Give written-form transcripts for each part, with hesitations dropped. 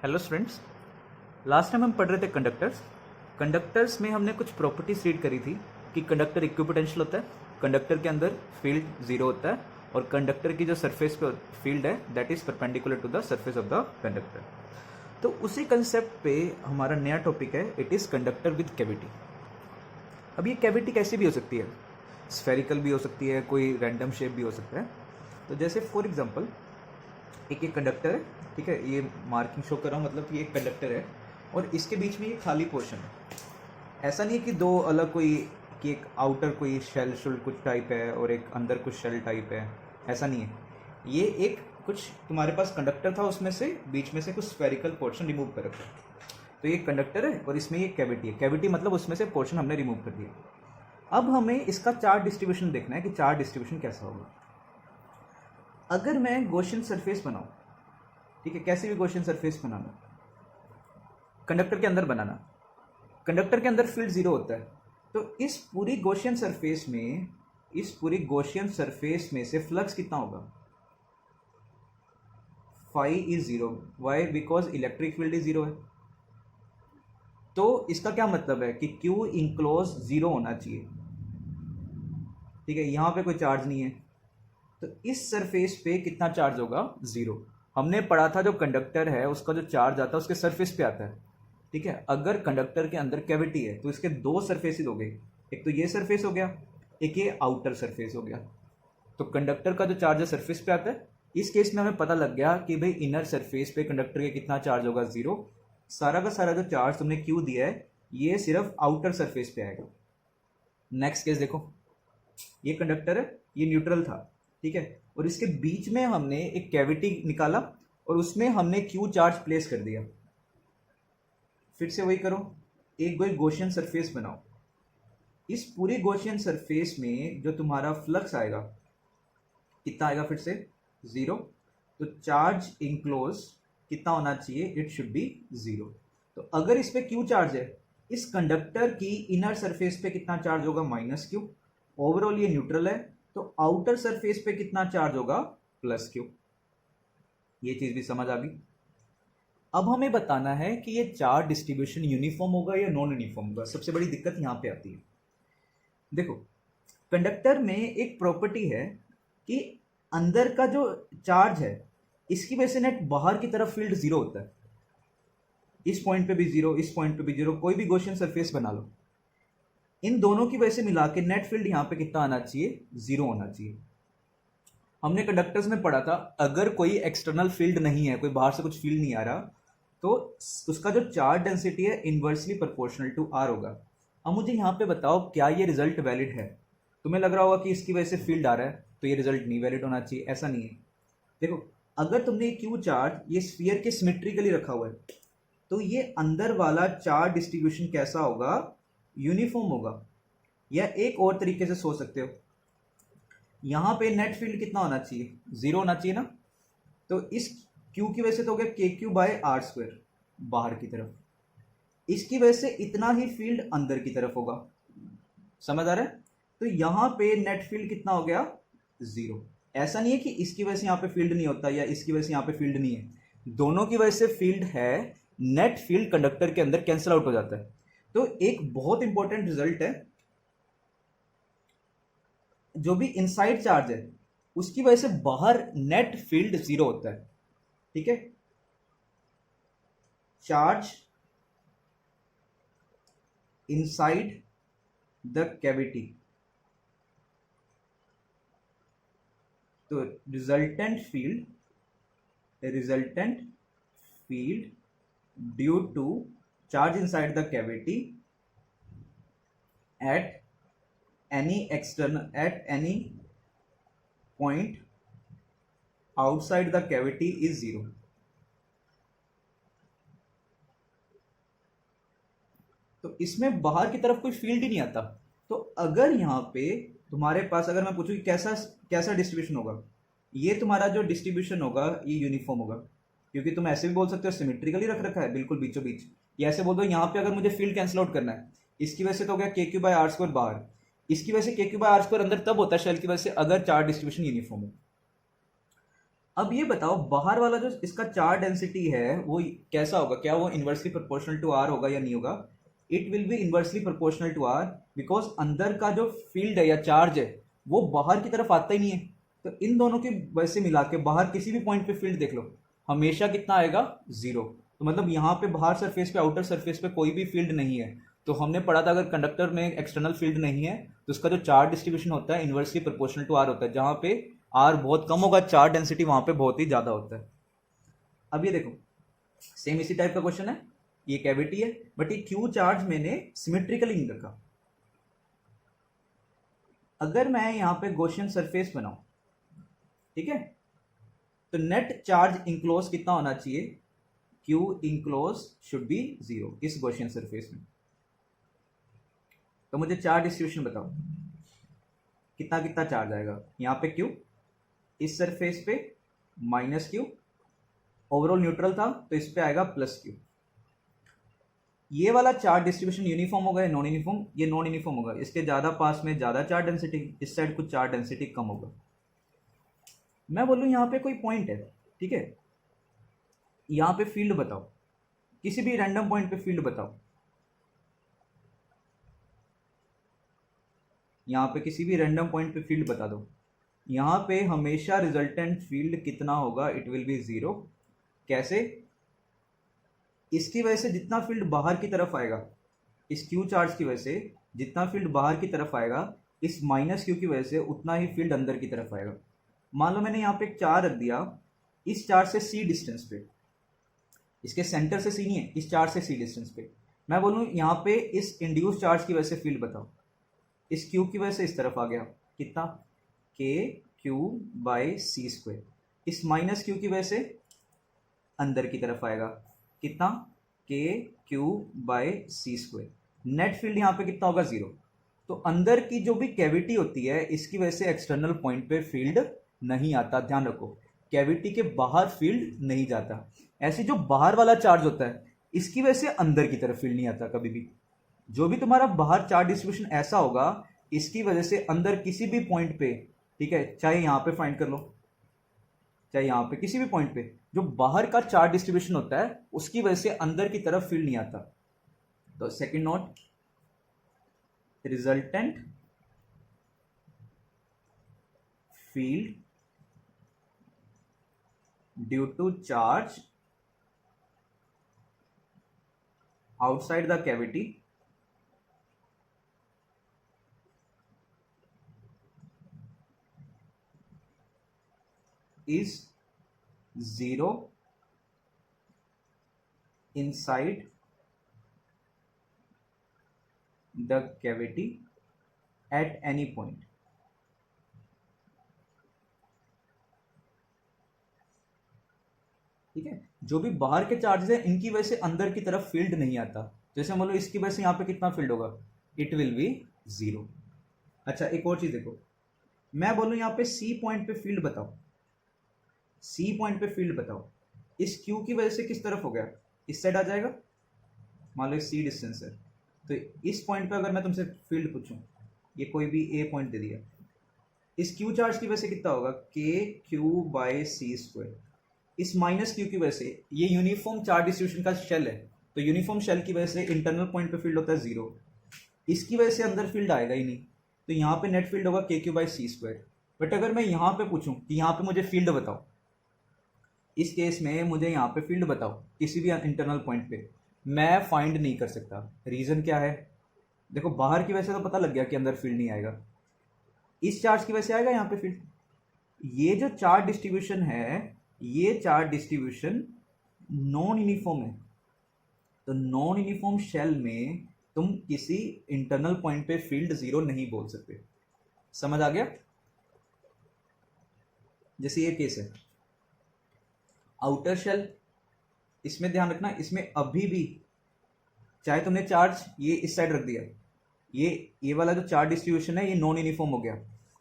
Hello students. Last time हम पढ़ रहे थे कंडक्टर्स में हमने कुछ प्रॉपर्टीज रीड करी थी कि कंडक्टर इक्विपोटेंशियल होता है, कंडक्टर के अंदर फील्ड जीरो होता है और कंडक्टर की जो सरफेस पे फील्ड है that is perpendicular to the surface of the conductor. तो उसी कंसेप्ट पे हमारा नया टॉपिक है, it is conductor with cavity. अब ये कैविटी कैसी भी हो सकती है, स्फेरिकल भी हो सकती है, कोई रैंडम शेप भी हो सकता है। तो जैसे फॉर एग्जांपल एक कंडक्टर है, ठीक है, ये मार्किंग शो कर रहा हूँ, मतलब कि एक कंडक्टर है और इसके बीच में ये खाली पोर्शन है। ऐसा नहीं है कि दो अलग कोई कि एक आउटर कोई शेल कुछ टाइप है और एक अंदर कुछ शेल टाइप है, ऐसा नहीं है। ये एक कुछ तुम्हारे पास कंडक्टर था, उसमें से बीच में से कुछ स्फेरिकल पोर्शन रिमूव कर रखा है। तो ये कंडक्टर है और इसमें ये कैविटी है। कैविटी मतलब उसमें से पोर्शन हमने रिमूव कर दिया। अब हमें इसका चार्ज डिस्ट्रीब्यूशन देखना है कि चार्ज डिस्ट्रीब्यूशन कैसा होगा। अगर मैं गॉसियन सरफेस बनाऊं, ठीक है, कैसी भी गॉसियन सरफेस बनाना, कंडक्टर के अंदर बनाना, कंडक्टर के अंदर फील्ड जीरो होता है। तो इस पूरी गॉसियन सरफेस में से फ्लक्स कितना होगा? Phi is zero. Why? Because electric field is zero है। तो इसका क्या मतलब है कि क्यू इंक्लोज जीरो होना चाहिए, ठीक है, यहां पे कोई चार्ज नहीं है। तो इस सरफेस पे कितना चार्ज होगा? जीरो। हमने पढ़ा था जो कंडक्टर है उसका जो चार्ज आता है उसके सरफेस पे आता है, ठीक है। अगर कंडक्टर के अंदर कैविटी है तो इसके दो सरफेसेस हो गए, एक तो ये सरफेस हो गया, एक ये आउटर सरफेस हो गया। तो कंडक्टर का जो चार्ज है सरफेस पे आता है। इस केस में हमें पता लग गया कि भाई इनर सरफेस पे कंडक्टर के कितना चार्ज होगा? जीरो। सारा का सारा जो चार्ज तुमने क्यू दिया है ये सिर्फ आउटर सरफेस पे आएगा। नेक्स्ट केस देखो, ये कंडक्टर है, ये न्यूट्रल था, ठीक है, और इसके बीच में हमने एक कैविटी निकाला और उसमें हमने क्यू चार्ज प्लेस कर दिया। फिर से वही करो, एक कोई गॉसियन सरफेस बनाओ। इस पूरी गॉसियन सरफेस में जो तुम्हारा फ्लक्स आएगा कितना आएगा? फिर से जीरो। तो चार्ज इंक्लोज कितना होना चाहिए? It should be zero. तो अगर इस पे क्यू चार्ज है, इस कंडक्टर की इनर सरफेस पे कितना चार्ज होगा? Minus Q. ओवरऑल ये न्यूट्रल है, तो आउटर सरफेस पे कितना चार्ज होगा? Plus Q. ये चीज भी समझ आ गई। अब हमें बताना है कि ये चार्ज डिस्ट्रीब्यूशन यूनिफॉर्म होगा या नॉन यूनिफॉर्म होगा। सबसे बड़ी दिक्कत यहां पे आती है। देखो, कंडक्टर में एक प्रॉपर्टी है कि अंदर का जो चार्ज है इसकी वजह से नेट बाहर की तरफ फील्ड जीरो होता है। इस पॉइंट पे भी जीरो, इस पॉइंट पे भी जीरो। कोई भी गॉसियन सरफेस बना लो, इन दोनों की वजह से मिला के नेट फील्ड यहां पे कितना आना चाहिए? जीरो होना चाहिए। हमने कंडक्टर्स में पढ़ा था अगर कोई एक्सटर्नल फील्ड नहीं है, कोई बाहर से कुछ फील्ड नहीं आ रहा, तो उसका जो चार्ज डेंसिटी है इनवर्सली प्रोपोर्शनल टू आर होगा। अब मुझे यहाँ पे बताओ क्या ये रिजल्ट वैलिड है? तुम्हें लग रहा होगा कि इसकी वजह से फील्ड आ रहा है तो ये रिजल्ट नहीं वैलिड होना चाहिए, ऐसा नहीं है। देखो, अगर तुमने क्यू चार्ज ये स्फीयर के सिमेट्रिकली रखा हुआ है तो ये अंदर वाला चार्ज डिस्ट्रीब्यूशन कैसा होगा? यूनिफॉर्म होगा। या एक और तरीके से सोच सकते हो, यहां पे नेट फील्ड कितना होना चाहिए? जीरो होना चाहिए ना। तो इस क्यू की वजह से तो हो गया के क्यू बाय आर स्क्वायर बाहर की तरफ, इसकी वजह से इतना ही फील्ड अंदर की तरफ होगा। समझ आ रहा है? तो यहां पे नेट फील्ड कितना हो गया? जीरो। ऐसा नहीं है कि इसकी वजह से यहां पे फील्ड नहीं होता या इसकी वजह से यहां पे फील्ड नहीं है, दोनों की वजह से फील्ड है। नेट फील्ड कंडक्टर के अंदर कैंसिल आउट हो जाता है। तो एक बहुत इंपॉर्टेंट रिजल्ट है, जो भी इनसाइड चार्ज है उसकी वजह से बाहर नेट फील्ड जीरो होता है, ठीक है। चार्ज इनसाइड द कैविटी, तो resultant field due to charge inside the cavity at any point outside the cavity is zero। तो इसमें बाहर की तरफ कोई फील्ड ही नहीं आता। तो अगर यहाँ पे तुम्हारे पास, अगर मैं पूछूं कि कैसा कैसा डिस्ट्रीब्यूशन होगा, ये तुम्हारा जो डिस्ट्रीब्यूशन होगा ये यूनिफॉर्म होगा, क्योंकि तुम ऐसे भी बोल सकते हो सिमेट्रिकली रख रखा है बिल्कुल बीचों बीच, या ऐसे बोल दो यहाँ पे अगर मुझे फील्ड कैंसिल आउट करना है, इसकी वजह से तो हो गया के क्यू बाय आर स्क्वायर बाहर, इसकी वजह से के क्यू बाय आर स्क्वायर अंदर तब होता है शेल की वजह से अगर चार्ज डिस्ट्रीब्यूशन यूनिफॉर्म हो। अब ये बताओ बाहर वाला जो इसका चार्ज डेंसिटी है वो कैसा होगा, क्या वो इन्वर्सली प्रोपोर्शनल टू आर होगा या नहीं होगा? It will be inversely proportional to R, because अंदर का जो फील्ड है या चार्ज है वो बाहर की तरफ आता ही नहीं है। तो इन दोनों के वैसे मिला के बाहर किसी भी पॉइंट पे फील्ड देख लो, हमेशा कितना आएगा? जीरो। तो मतलब यहाँ पे बाहर सरफेस पे आउटर सरफेस पे कोई भी फील्ड नहीं है। तो हमने पढ़ा था अगर कंडक्टर में एक्सटर्नल फील्ड नहीं है तो उसका जो चार्ज डिस्ट्रीब्यूशन होता है इन्वर्सली प्रोपोर्शनल टू आर होता है। जहाँ पे आर बहुत कम होगा चार्ज डेंसिटी वहां पे बहुत ही ज्यादा होता है। अब ये देखो सेम इसी टाइप का क्वेश्चन है, ये कैविटी है बट ये क्यू चार्ज मैंने सिमेट्रिकली नहीं रखा। अगर मैं यहाँ पे गॉसियन सरफेस बनाऊं, ठीक है, तो नेट चार्ज इंक्लोज कितना होना चाहिए? Q enclose should be zero इस गॉसियन सरफेस में। तो मुझे चार्ज डिस्ट्रीब्यूशन बताओ कितना कितना चार्ज आएगा। यहाँ पे क्यू, इस सरफेस पे माइनस क्यू, ओवरऑल न्यूट्रल था तो इस पे आएगा प्लस क्यू। ये वाला चार्ज डिस्ट्रीब्यूशन यूनिफॉर्म होगा या नॉन यूनिफॉर्म? ये नॉन यूनिफॉर्म होगा, इसके ज्यादा पास में ज्यादा चार्ज डेंसिटी, इस साइड कुछ चार्ज डेंसिटी कम होगा। मैं बोलूँ यहाँ पे कोई पॉइंट है, ठीक है, यहाँ पे फील्ड बताओ, किसी भी रैंडम पॉइंट पे फील्ड बताओ, यहाँ पे किसी भी रैंडम पॉइंट पे फील्ड बता दो। यहाँ पे हमेशा रिजल्टेंट फील्ड कितना होगा? It will B zero. कैसे? इसकी वजह से जितना फील्ड बाहर की तरफ आएगा, इस क्यू चार्ज की वजह से जितना फील्ड बाहर की तरफ आएगा, इस माइनस क्यू की वजह से उतना ही फील्ड अंदर की तरफ आएगा। मान लो मैंने यहाँ पे एक चार्ज रख दिया, इस चार्ज से सी डिस्टेंस पे, इसके सेंटर से सी नहीं है, इस चार्ज से सी डिस्टेंस पे। मैं बोलूँ यहाँ पे इस इंड्यूस चार्ज की वजह से फील्ड बताओ, इस क्यू की वजह से इस तरफ आ गया कितना? K q by c square. इस माइनस क्यू की वजह से अंदर की तरफ आएगा कितना? K q by c square. Net field यहाँ पे कितना होगा? जीरो। तो अंदर की जो भी कैविटी होती है इसकी वजह से एक्सटर्नल पॉइंट पे फील्ड नहीं आता, ध्यान रखो, कैविटी के बाहर फील्ड नहीं जाता। ऐसे जो बाहर वाला चार्ज होता है इसकी वजह से अंदर की तरफ फील्ड नहीं आता कभी भी। जो भी तुम्हारा बाहर चार्ज डिस्ट्रीब्यूशन ऐसा होगा इसकी वजह से अंदर किसी भी पॉइंट पे, ठीक है, चाहे यहां पे फाइंड कर लो, चाहे यहां पे किसी भी पॉइंट पे, जो बाहर का चार्ज डिस्ट्रीब्यूशन होता है उसकी वजह से अंदर की तरफ फील्ड नहीं आता। तो second note, resultant field due to charge outside the cavity is zero inside the cavity at any point। ठीक है, जो भी बाहर के चार्जेस है इनकी वजह से अंदर की तरफ फील्ड नहीं आता। जैसे मान लो इसकी वजह से यहाँ पे कितना फील्ड होगा? It will B zero. अच्छा एक और चीज देखो, मैं बोलूँ यहाँ पे सी पॉइंट पे फील्ड बताओ, सी पॉइंट पे फील्ड बताओ, इस क्यू की वजह से किस तरफ हो गया? इस साइड आ जाएगा। मान लो सी डिस्टेंस है तो इस पॉइंट पे अगर मैं तुमसे फील्ड पूछूं, ये कोई भी ए पॉइंट दे दिया, इस क्यू चार्ज की वजह से कितना होगा? K q by c square. इस माइनस क्यू की वजह से, ये यूनिफॉर्म चार्ज डिस्ट्रीब्यूशन का शेल है तो यूनिफॉर्म शेल की वजह से इंटरनल पॉइंट पे फील्ड होता है जीरो, इसकी वजह से अंदर फील्ड आएगा ही नहीं। तो यहाँ पे नेट फील्ड होगा k q by c square. But अगर मैं यहाँ पे पूछूं कि यहाँ पे मुझे फील्ड बताओ, इस केस में मुझे यहाँ पे फील्ड बताओ किसी भी इंटरनल पॉइंट पे, मैं फाइंड नहीं कर सकता। रीजन क्या है? देखो बाहर की वजह से तो पता लग गया कि अंदर फील्ड नहीं आएगा, इस चार्ज की वजह से आएगा यहाँ पे फील्ड। ये जो चार्ज डिस्ट्रीब्यूशन है ये चार्ज डिस्ट्रीब्यूशन नॉन यूनिफॉर्म है, तो नॉन यूनिफॉर्म शेल में तुम किसी इंटरनल पॉइंट पे फील्ड जीरो नहीं बोल सकते। समझ आ गया? जैसे ये केस है आउटर शेल, इसमें ध्यान रखना, इसमें अभी भी चाहे तुमने चार्ज ये इस साइड रख दिया, ये वाला जो चार्ज डिस्ट्रीब्यूशन है ये नॉन यूनिफॉर्म हो गया,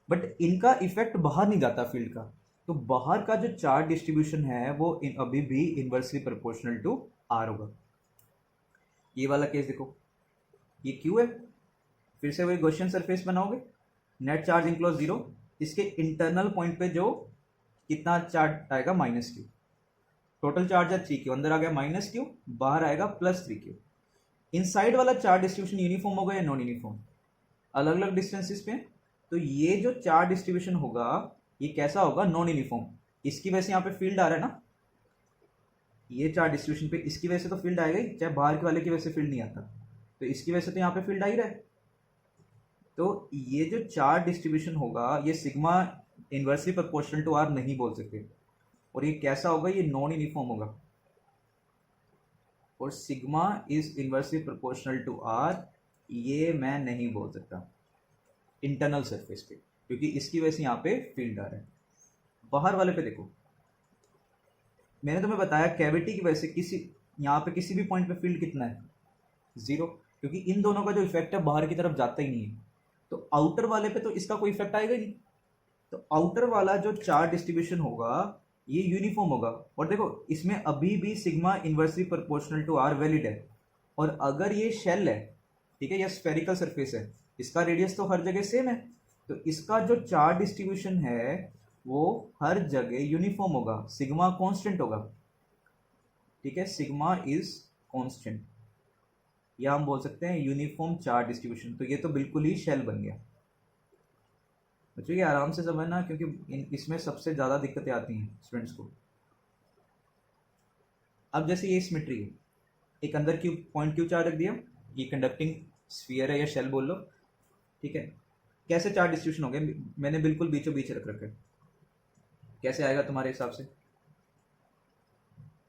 बट इनका इफेक्ट बाहर नहीं जाता फील्ड का। तो बाहर का जो चार्ज डिस्ट्रीब्यूशन है वो अभी भी इनवर्सली प्रोपोर्शनल टू आर होगा। ये वाला केस देखो, ये क्यू है, फिर से वही गॉसियन सरफेस बनाओगे, नेट चार्ज इंक्लोज जीरो, इसके इंटरनल पॉइंट पे जो कितना चार्ज आएगा, माइनस क्यू। टोटल चार्ज है 3 क्यू, अंदर आ गया माइनस क्यू, बाहर आएगा प्लस 3 क्यू। इनसाइड वाला चार्ज डिस्ट्रीब्यूशन यूनिफॉर्म होगा या नॉन यूनिफॉर्म, अलग अलग डिस्टेंसेस पे। तो ये जो चार्ज डिस्ट्रीब्यूशन होगा ये कैसा होगा, नॉन यूनिफॉर्म। इसकी वजह से यहाँ पे फील्ड आ रहा है ना, ये चार्ज डिस्ट्रीब्यूशन पे इसकी वजह से तो फील्ड आएगा ही, चाहे बाहर के वाले की वजह से फील्ड नहीं आता, तो इसकी वजह से तो यहाँ पे फील्ड आ ही रहा है। तो ये जो चार्ज डिस्ट्रीब्यूशन होगा ये sigma inversely proportional to R नहीं बोल सकते, और ये कैसा होगा, ये नॉन यूनिफॉर्म होगा। और sigma is inversely proportional to R, ये मैं नहीं बोल सकता इंटरनल सरफेस पे, क्योंकि इसकी वजह से यहाँ पे फील्ड आ रहा है। बाहर वाले पे देखो, मैंने तुम्हें बताया कैविटी की वजह से किसी यहाँ पे किसी भी पॉइंट पे फील्ड कितना है, 0, क्योंकि इन दोनों का जो इफेक्ट है बाहर की तरफ जाता ही नहीं है। तो आउटर वाले पे तो इसका कोई इफेक्ट आएगा ही नहीं, तो आउटर वाला जो चार्ज डिस्ट्रीब्यूशन होगा ये यूनिफॉर्म होगा। और देखो इसमें अभी भी sigma inversely proportional to R valid है। और अगर ये शेल है, ठीक है, या स्फेरिकल सरफेस है, इसका रेडियस तो हर जगह सेम है, तो इसका जो चार्ज डिस्ट्रीब्यूशन है वो हर जगह यूनिफॉर्म होगा, सिग्मा कांस्टेंट होगा। ठीक है, सिग्मा इज कांस्टेंट, या हम बोल सकते हैं यूनिफॉर्म चार्ज डिस्ट्रीब्यूशन। तो ये तो बिल्कुल ही शेल बन गया। बच्चों ये आराम से समझना, क्योंकि इसमें सबसे ज़्यादा दिक्कतें आती हैं स्टूडेंट्स को। अब जैसे ये सिमेट्री है, एक अंदर क्यू पॉइंट क्यू चार्ज रख दिया, ये कंडक्टिंग स्फीयर है या शेल बोल लो, ठीक है। कैसे चार्ज डिस्ट्रीब्यूशन हो गया, मैंने बिल्कुल बीचों बीच रख रखा है, कैसे आएगा तुम्हारे हिसाब से,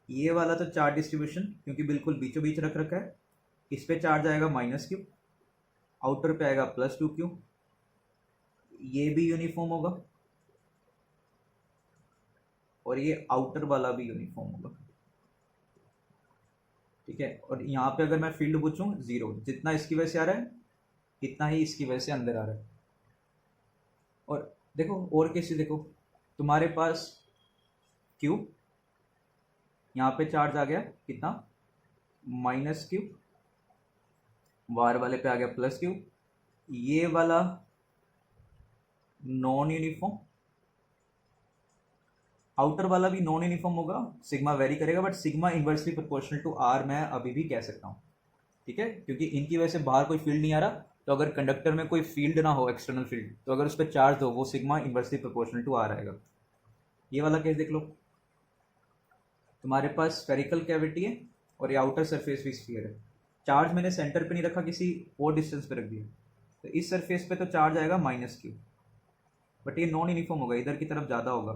ये वाला तो चार्ज डिस्ट्रीब्यूशन क्योंकि बिल्कुल बीचों बीच रख रखा है, इस पे चार्ज आएगा माइनस क्यू, आउटर पे आएगा प्लस 2 क्यू, ये भी यूनिफॉर्म होगा और ये आउटर वाला भी यूनिफॉर्म होगा, ठीक है। और यहाँ पे अगर मैं फील्ड पूछूं 0, जितना इसकी वजह से आ रहा है इतना ही इसकी वजह से अंदर आ रहा है। और देखो और कैसे, देखो तुम्हारे पास क्यू, यहाँ पे चार्ज आ गया कितना, माइनस क्यू, बाहर वाले पे आ गया प्लस क्यू, ये वाला नॉन यूनिफॉर्म, आउटर वाला भी नॉन यूनिफॉर्म होगा, सिग्मा वेरी करेगा, but sigma inversely proportional to R मैं अभी भी कह सकता हूँ, ठीक है, क्योंकि इनकी वजह से बाहर कोई फील्ड नहीं आ रहा। तो अगर कंडक्टर में कोई फील्ड ना हो, एक्सटर्नल फील्ड, तो अगर उस पर चार्ज हो वो sigma inversely proportional to R आएगा। ये वाला केस देख लो, तुम्हारे पास स्फेरिकल कैविटी है और ये आउटर सरफेस भी स्फीयर है, चार्ज मैंने सेंटर पे नहीं रखा, किसी और डिस्टेंस पे रख दिया, तो इस सरफेस पे तो चार्ज आएगा माइनस क्यू, बट ये नॉन यूनिफॉर्म होगा, इधर की तरफ ज़्यादा होगा,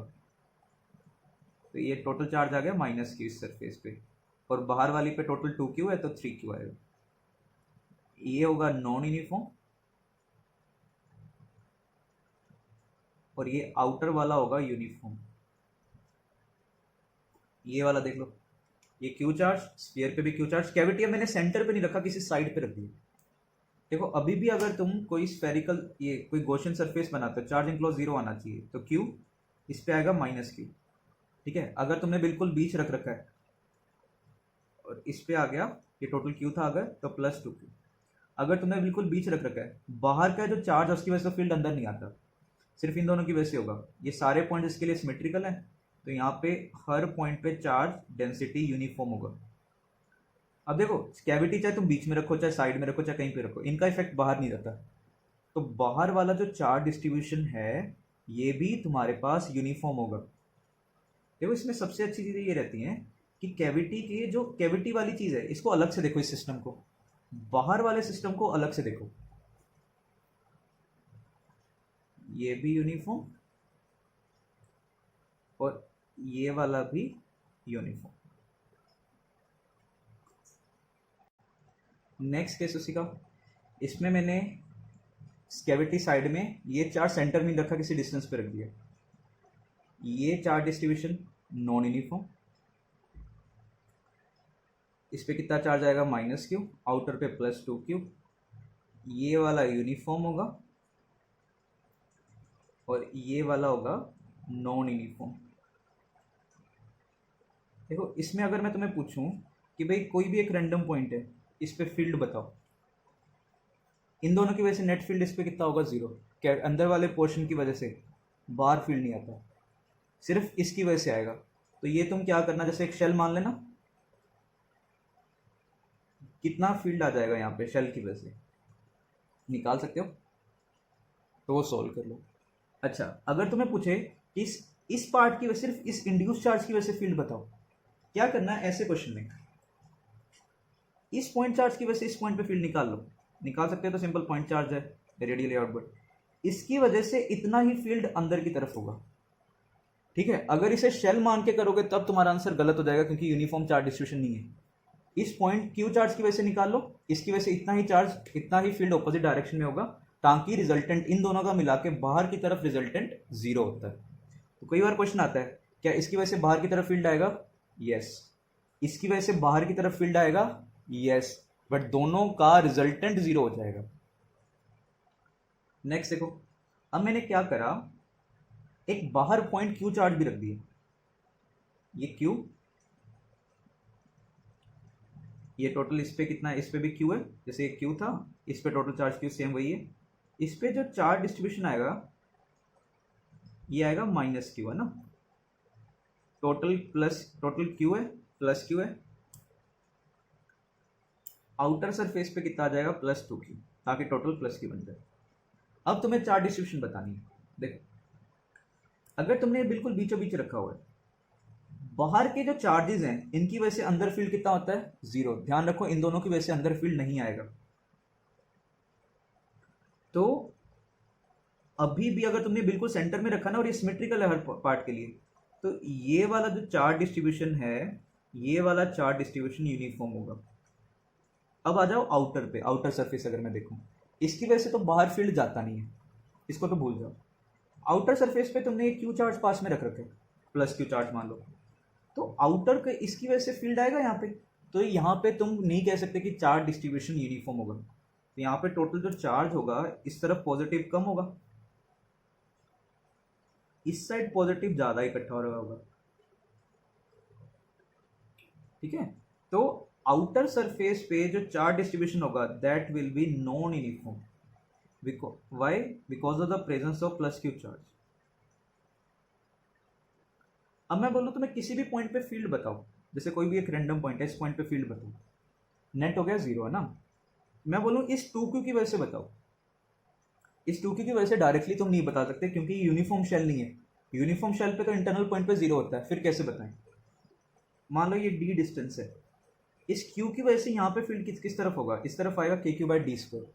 तो ये टोटल चार्ज आ गया माइनस क्यू इस सरफेस पे, और बाहर वाली पे टोटल 2 क्यू है तो 3 क्यू आएगा। ये होगा नॉन यूनिफॉर्म और ये आउटर वाला होगा यूनिफॉर्म। ये वाला देख लो, ये क्यू चार्ज, स्फीयर पे भी क्यू चार्ज, कैविटी मैंने सेंटर पे नहीं रखा, किसी साइड पे रख दिया। देखो अभी भी अगर तुम कोई स्फेरिकल, ये कोई गॉसियन सरफेस बनाते हो, चार्ज इनक्लोज 0 आना चाहिए, तो क्यू इस पे आएगा माइनस क्यू, ठीक है। अगर तुमने बिल्कुल बीच रख रखा है और इस पे आ गया, ये टोटल क्यू था अगर, तो प्लस 2 क्यू। अगर तुमने बिल्कुल बीच रख रखा है, बाहर का जो चार्ज है उसकी वजह से फील्ड अंदर नहीं आता, सिर्फ इन दोनों की वजह से होगा। ये सारे पॉइंट इसके लिए सिमेट्रिकल है, तो यहाँ पे हर पॉइंट पे चार्ज डेंसिटी यूनिफॉर्म होगा। अब देखो कैविटी चाहे तुम बीच में रखो, चाहे साइड में रखो, चाहे कहीं पे रखो, इनका इफेक्ट बाहर नहीं रहता, तो बाहर वाला जो चार्ज डिस्ट्रीब्यूशन है ये भी तुम्हारे पास यूनिफॉर्म होगा। देखो इसमें सबसे अच्छी चीज़ें ये रहती हैं कि कैविटी की जो कैविटी वाली चीज़ है इसको अलग से देखो, इस सिस्टम को, बाहर वाले सिस्टम को अलग से देखो, ये भी यूनिफॉर्म और ये वाला भी यूनिफॉर्म। नेक्स्ट केस उसी का, इसमें मैंने कैविटी साइड में ये चार्ज सेंटर में रखा, किसी डिस्टेंस पे रख दिया, ये चार्ज डिस्ट्रीब्यूशन नॉन यूनिफॉर्म, इस पे कितना चार्ज आएगा माइनस क्यू, आउटर पे प्लस 2 क्यू, ये वाला यूनिफॉर्म होगा और ये वाला होगा नॉन यूनिफॉर्म। देखो इसमें अगर मैं तुम्हें पूछूं कि भाई कोई भी एक रैंडम पॉइंट है, इस पे फील्ड बताओ, इन दोनों की वजह से नेट फील्ड इस पे कितना होगा 0, क्या अंदर वाले पोर्शन की वजह से बाहर फील्ड नहीं आता, सिर्फ इसकी वजह से आएगा। तो ये तुम क्या करना, जैसे एक शेल मान लेना, कितना फील्ड आ जाएगा यहाँ पे शेल की वजह से निकाल सकते हो, तो वो सोल्व कर लो। अच्छा, अगर तुम्हें पूछे कि इस पार्ट की वजह, सिर्फ इस इंड्यूस चार्ज की वजह से फील्ड बताओ, क्या करना है ऐसे क्वेश्चन में, इस पॉइंट चार्ज की वजह से इस पॉइंट पे फील्ड निकाल लो। निकाल सकते हो, तो सिंपल पॉइंट चार्ज है रेडियली आउटवर्ड, इसकी वजह से इतना ही फील्ड अंदर की तरफ होगा। ठीक है, अगर इसे शेल मान के करोगे तब तुम्हारा आंसर गलत हो जाएगा, क्योंकि यूनिफॉर्म चार्ज डिस्ट्रीब्यूशन नहीं है। इस पॉइंट क्यू चार्ज की वजह से निकाल लो, इसकी वजह से इतना ही चार्ज, इतना ही फील्ड ऑपोजिट डायरेक्शन में होगा, ताकि रिजल्टेंट इन दोनों का मिला के बाहर की तरफ रिजल्टेंट जीरो होता है। तो कई बार क्वेश्चन आता है, क्या इसकी वजह से बाहर की तरफ फील्ड आएगा? यस। इसकी वजह से बाहर की तरफ फील्ड आएगा? यस। बट दोनों का रिजल्टेंट जीरो हो जाएगा। नेक्स्ट देखो, अब मैंने क्या करा, एक बाहर पॉइंट क्यू चार्ज भी रख दिया, ये क्यू, ये टोटल इस पे कितना है, इस पे भी क्यू है, जैसे ये क्यू था, इस पे टोटल चार्ज क्यू सेम वही है। इस पे जो चार्ज डिस्ट्रीब्यूशन आएगा ये आएगा माइनस क्यू, है ना, टोटल प्लस, टोटल क्यू है प्लस क्यू है, आउटर सरफेस पे कितना आ जाएगा, प्लस टू क्यू, ताकि टोटल प्लस क्यू बन जाए। अब तुम्हें चार्ज डिस्ट्रीब्यूशन बतानी है। देखो, अगर तुमने बिल्कुल बीचों बीच रखा हुआ है, बाहर के जो चार्जेस हैं इनकी वजह से अंदर फील्ड कितना होता है, जीरो। ध्यान रखो, इन दोनों की वजह से अंदर फील्ड नहीं आएगा। तो अभी भी अगर तुमने बिल्कुल सेंटर में रखा ना, और ये सिमेट्रिकल है हर पार्ट के लिए, तो ये वाला जो चार्ज डिस्ट्रीब्यूशन है, ये वाला चार्ज डिस्ट्रीब्यूशन यूनिफॉर्म होगा। अब आ जाओ आउटर पे, आउटर सरफेस अगर मैं देखूं, इसकी वजह से तो बाहर फील्ड जाता नहीं है, इसको तो भूल जाओ। आउटर सरफेस पे तुमने क्यू चार्ज पास में रख रखे, प्लस क्यू चार्ज मान लो, तो आउटर के इसकी वजह से फील्ड आएगा यहाँ पे। तो यहाँ पे तुम नहीं कह सकते कि चार्ज डिस्ट्रीब्यूशन यूनिफॉर्म होगा, तो यहाँ पे टोटल जो चार्ज होगा इस तरफ पॉजिटिव कम होगा, इस साइड पॉजिटिव ज़्यादा इकट्ठा हो रहा होगा। ठीक है, तो आउटर सरफेस पे जो चार्ज डिस्ट्रीब्यूशन होगा that will be non uniform, why, because of the presence of plus Q charge. अब मैं बोलूँ तुम्हें किसी भी पॉइंट पे फील्ड बताओ, जैसे कोई भी एक रैंडम पॉइंट है, इस पॉइंट पे फील्ड बताओ, नेट हो गया जीरो, है ना। मैं बोलूँ इस टू क्यू की वजह से बताओ, इस टू क्यू की वजह से डायरेक्टली तुम नहीं बता सकते, क्योंकि यूनिफॉर्म शेल नहीं है। यूनिफॉर्म शेल पे तो इंटरनल पॉइंट पे जीरो होता है, फिर कैसे बताएं। मान लो ये डी डिस्टेंस है, इस क्यू की वजह से यहाँ पे फील्ड किस तरफ होगा, इस तरफ आएगा के क्यू बाई डी स्क्वायर।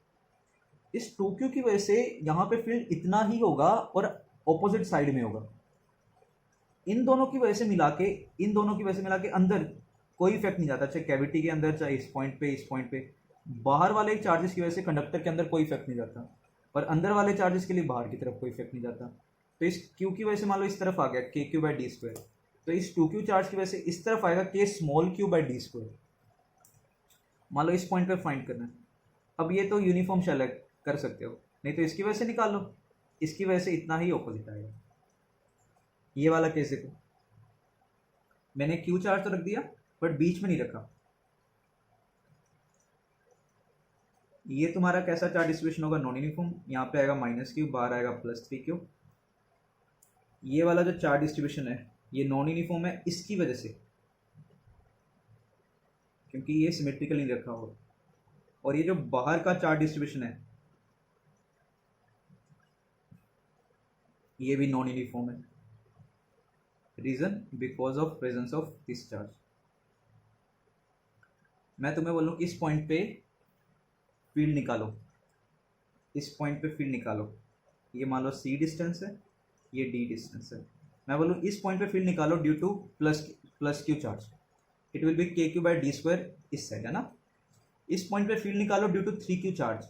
इस टू क्यू की वजह से यहाँ पे फील्ड इतना ही होगा और ऑपोजिट साइड में होगा। इन दोनों की वजह से मिला के, इन दोनों की वजह से मिला के अंदर कोई इफेक्ट नहीं जाता, चाहे कैविटी के अंदर, चाहे इस पॉइंट पे, इस पॉइंट पे। बाहर वाले चार्जेस की वजह से कंडक्टर के अंदर कोई इफेक्ट नहीं जाता, और अंदर वाले चार्जेस के लिए बाहर की तरफ कोई इफेक्ट नहीं जाता। तो इस क्यू की वजह से मान लो इस तरफ आ गया के क्यू बाई डी स्क्वायर, तो इस टू क्यू चार्ज की वजह से इस तरफ आएगा के small q by d square. मान लो इस पॉइंट पे फाइंड करना है। अब ये तो यूनिफॉर्म शेल है, कर सकते हो, नहीं तो इसकी वजह से निकाल लो, इसकी वजह से इतना ही ऑपोजिट आएगा। ये वाला केस देखो, मैंने क्यू चार्ज तो रख दिया बट बीच में नहीं रखा। ये तुम्हारा कैसा चार्ज डिस्ट्रीब्यूशन होगा, नॉन यूनिफॉर्म, यहाँ पे आएगा माइनस क्यू, बाहर आएगा प्लस थ्री क्यू। ये वाला जो चार्ज डिस्ट्रीब्यूशन है ये नॉन यूनिफॉर्म है इसकी वजह से, क्योंकि ये सिमेट्रिकल नहीं रखा हुआ। और ये जो बाहर का चार्ज डिस्ट्रीब्यूशन है ये भी नॉन यूनिफॉर्म है, reason because of presence of this charge. मैं तुम्हें बोलूँ इस पॉइंट पे फील्ड निकालो, इस पॉइंट पे फील्ड निकालो, ये मान लो सी डिस्टेंस है, ये डी डिस्टेंस है। मैं बोलूँ इस पॉइंट पे फील्ड निकालो due to plus Q charge, it will be k q by d square इस साइड, है ना। इस पॉइंट पे फील्ड निकालो due to three q charge,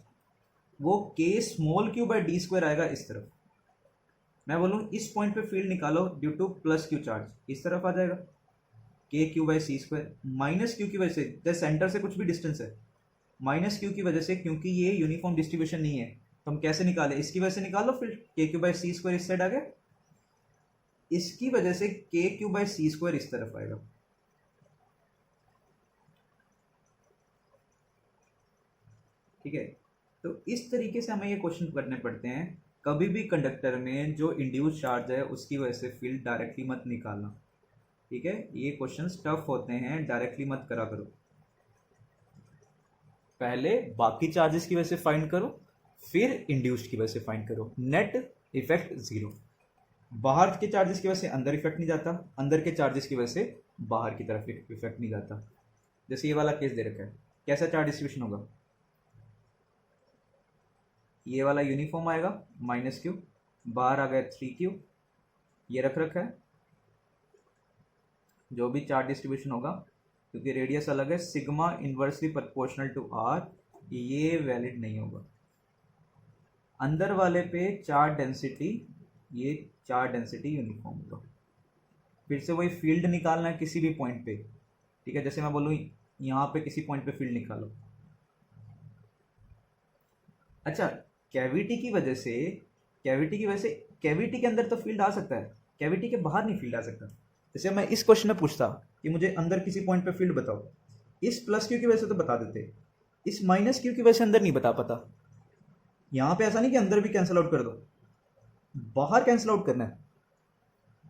वो k small q by d square आएगा इस तरफ। मैं बोलूँ इस पॉइंट पे फील्ड निकालो due to plus Q charge, इस तरफ आ जाएगा k q by c square, minus q की वजह से, जैसे सेंटर से कुछ भी डिस्टेंस है, माइनस क्यू की वजह से, क्योंकि ये यूनिफॉर्म डिस्ट्रीब्यूशन नहीं है, तो हम कैसे निकाले, इसकी वजह से निकालो फील्ड, के क्यू बाई सी स्क्वायर इस साइड आ गया, इसकी वजह से के क्यू बाई सी स्क्वायर इस तरफ आएगा। ठीक है, तो इस तरीके से हमें ये क्वेश्चन करने पड़ते हैं कभी भी कंडक्टर में जो इंड्यूस चार्ज है उसकी वजह से फील्ड डायरेक्टली मत निकालना, ठीक है। ये क्वेश्चंस टफ होते हैं, डायरेक्टली मत करा करो। पहले बाकी चार्जेस की वजह से फाइंड करो, फिर इंड्यूस्ड की वजह से फाइंड करो। Net effect zero. बाहर के चार्जेस की वजह से अंदर इफेक्ट नहीं जाता, अंदर के चार्जेस की वजह से बाहर की तरफ इफेक्ट नहीं जाता। जैसे ये वाला केस दे रखा है, कैसा चार्ज डिस्ट्रीब्यूशन होगा? ये वाला यूनिफॉर्म आएगा, माइनस क्यू, बाहर आ गया 3Q, ये रख रखा है। जो भी चार्ज डिस्ट्रीब्यूशन होगा, क्योंकि रेडियस अलग है, sigma inversely proportional to R, ये वैलिड नहीं होगा। अंदर वाले पे चार्ज डेंसिटी, ये चार्ज डेंसिटी यूनिफॉर्म होगा। फिर से वही फील्ड निकालना है किसी भी पॉइंट पे, ठीक है। जैसे मैं बोलूँ यहाँ पे किसी पॉइंट पे फील्ड निकालो। अच्छा, कैविटी की वजह से, कैविटी के अंदर तो फील्ड आ सकता है, कैविटी के बाहर नहीं फील्ड आ सकता। जैसे मैं इस क्वेश्चन में पूछता कि मुझे अंदर किसी पॉइंट पे फील्ड बताओ, इस प्लस क्यू की वजह से तो बता देते, इस माइनस क्यू की वजह से अंदर नहीं बता पाता। यहाँ पे ऐसा नहीं कि अंदर भी कैंसिल आउट कर दो, बाहर कैंसिल आउट करना है।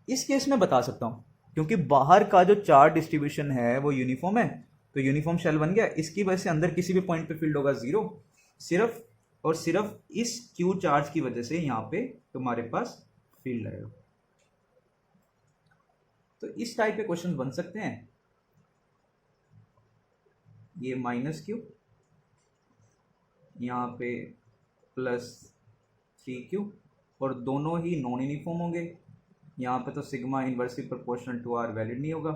इस केस में बता सकता हूँ, क्योंकि बाहर का जो चार्ज डिस्ट्रीब्यूशन है वो यूनिफॉर्म है, तो यूनिफॉर्म शेल बन गया। इसकी वजह से अंदर किसी भी पॉइंट पे फील्ड होगा जीरो, सिर्फ और सिर्फ इस क्यू चार्ज की वजह से यहाँ पे तुम्हारे पास फील्ड आएगा। तो इस टाइप के क्वेश्चन बन सकते हैं। ये माइनस क्यू, यहाँ पे +3Q, और दोनों ही नॉन यूनिफॉर्म होंगे। यहाँ पे तो sigma inversely proportional to R valid नहीं होगा,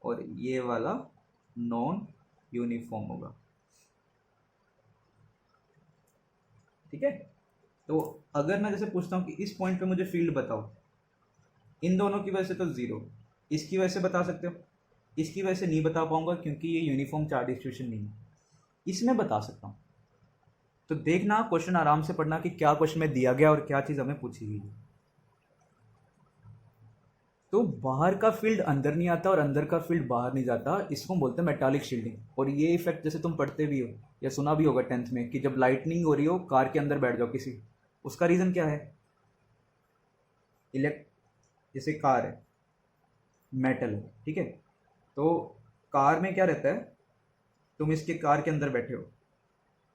और ये वाला नॉन यूनिफॉर्म होगा, ठीक है। तो अगर मैं जैसे पूछता हूँ कि इस पॉइंट पे मुझे फील्ड बताओ, इन दोनों की वजह से तो जीरो, इसकी वजह से बता सकते हो, इसकी वजह से नहीं बता पाऊंगा क्योंकि ये यूनिफॉर्म चार्ज डिस्ट्रीब्यूशन नहीं है। इसमें बता सकता हूँ। तो देखना, क्वेश्चन आराम से पढ़ना कि क्या क्वेश्चन में दिया गया और क्या चीज़ हमें पूछी गई। तो बाहर का फील्ड अंदर नहीं आता और अंदर का फील्ड बाहर नहीं जाता, इसको बोलते हैं मेटालिक शील्डिंग। और ये इफेक्ट जैसे तुम पढ़ते भी हो या सुना भी होगा 10th में, कि जब लाइटनिंग हो रही हो कार के अंदर बैठ जाओ किसी, उसका रीज़न क्या है? जैसे कार है, मेटल है, ठीक है। तो कार में क्या रहता है, तुम इसके कार के अंदर बैठे हो,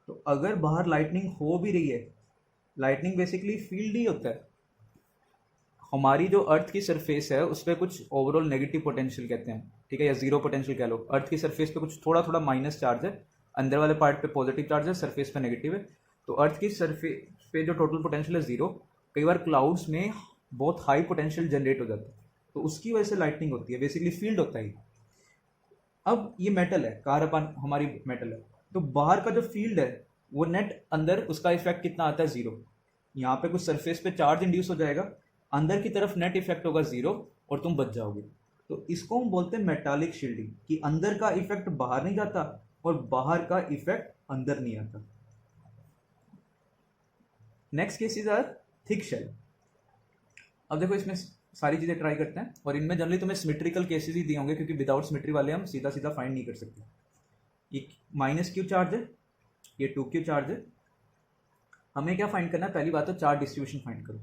तो अगर बाहर लाइटनिंग हो भी रही है, लाइटनिंग बेसिकली फील्ड ही होता है। हमारी जो अर्थ की सरफेस है उस पर कुछ ओवरऑल नेगेटिव पोटेंशियल कहते हैं, ठीक है, या जीरो पोटेंशियल कह लो। अर्थ की सरफेस पे कुछ थोड़ा थोड़ा माइनस चार्ज है, अंदर वाले पार्ट पे पॉजिटिव चार्ज है, सरफेस पे नेगेटिव है। तो अर्थ की सरफेस पे जो टोटल पोटेंशियल है जीरो, कई बार क्लाउड्स में बहुत हाई पोटेंशियल जनरेट हो जाता है, तो उसकी वजह से लाइटनिंग होती है, बेसिकली फील्ड होता है। अब ये मेटल है, कार अपन हमारी मेटल है, तो बाहर का जो फील्ड है वो नेट अंदर उसका इफेक्ट कितना आता है? जीरो। यहाँ पे कुछ सरफेस पे चार्ज इंड्यूस हो जाएगा, अंदर की तरफ नेट इफेक्ट होगा जीरो, और तुम बच जाओगे। तो इसको हम बोलते हैं मेटालिक शील्डिंग, कि अंदर का इफेक्ट बाहर नहीं जाता और बाहर का इफेक्ट अंदर नहीं आता। Next case is R thick shell. अब देखो इसमें सारी चीज़ें ट्राई करते हैं, और इनमें जनरली तुम्हें सिमेट्रिकल केसेस ही दिए होंगे, क्योंकि विदाउट सिमेट्री वाले हम सीधा सीधा फाइंड नहीं कर सकते। ये -Q चार्ज है, ये 2Q चार्ज है। हमें क्या फाइंड करना है? पहली बात तो चार्ज डिस्ट्रीब्यूशन फाइंड करो।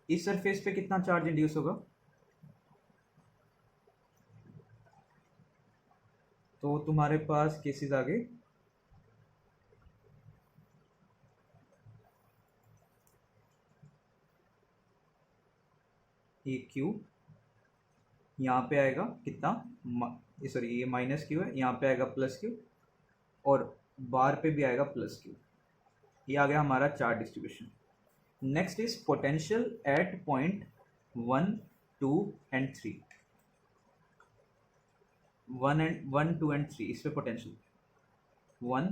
इस सरफेस पे कितना चार्ज इंड्यूस होगा? तो तुम्हारे पास केसेस आ गए, ये Q यहाँ पे आएगा कितना, सॉरी ये -Q है, यहाँ पे आएगा +Q, और बार पे भी आएगा +Q। ये आ गया हमारा charge distribution. Next is potential at point 1, 2 and 3। 1, 2 and 3, इस पे पोटेंशियल 1,